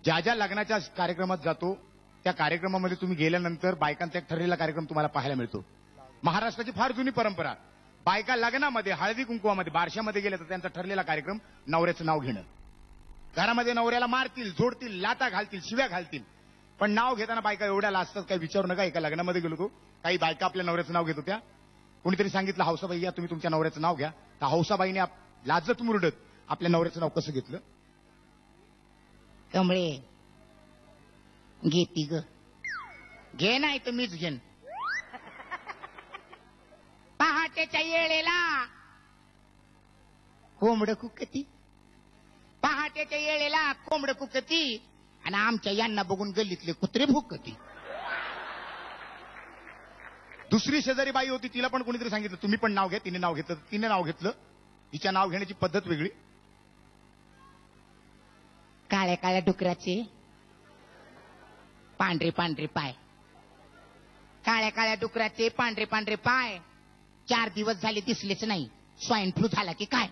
ज्या ज्या लग्नाच्या कार्यक्रमात जातो त्या कार्यक्रमामध्ये तुम्ही गेल्यानंतर बायकांचा एक ठरलेला कार्यक्रम तुम्हाला पाहायला मिळतो. महाराष्ट्राची फार जुनी परंपरा. बायका लग्नामध्ये हळदी कुंकुवामध्ये बारशामध्ये गेल्या तर त्यांचा ठरलेला कार्यक्रम नवऱ्याचं नाव घेणं. घरामध्ये नवऱ्याला मारतील, झोडतील, लाता घालतील, शिव्या घालतील, पण नाव घेताना बायका एवढ्या लाजतात काही विचारू नका. एका लग्नामध्ये गेलो तो, काही बायका आपल्या नवऱ्याचं नाव घेत होत्या. कोणीतरी सांगितलं हौसाबाई या तुम्ही तुमच्या नवऱ्याचं नाव घ्या. तर हौसाबाईने लाजत मुरडत आपल्या नवऱ्याचं नाव कसं घेतलं? कमळे घेती ग, घे नाही तर मीच घेन. पहाटेच्या येळेला कोंबड कुकती, पहाटेच्या येळेला कोंबड कुकती आणि आमच्या यांना बघून गल्लीतले कुत्रे भुकती. दुसरी शेजारी बाई होती, तिला पण कोणीतरी सांगितलं तुम्ही पण नाव घ्या. तिने नाव घेतलं, तिने नाव घेतलं. तिच्या नाव घेण्याची पद्धत वेगळी. काळ्या काळ्या डुकराचे पांढरे पांढरे पाय, काळ्या काळ्या डुकराचे पांढरे पांढरे पाय, 4 दिवस झाले दिसलेच नाही. स्वाईन फ्लू झाला की काय?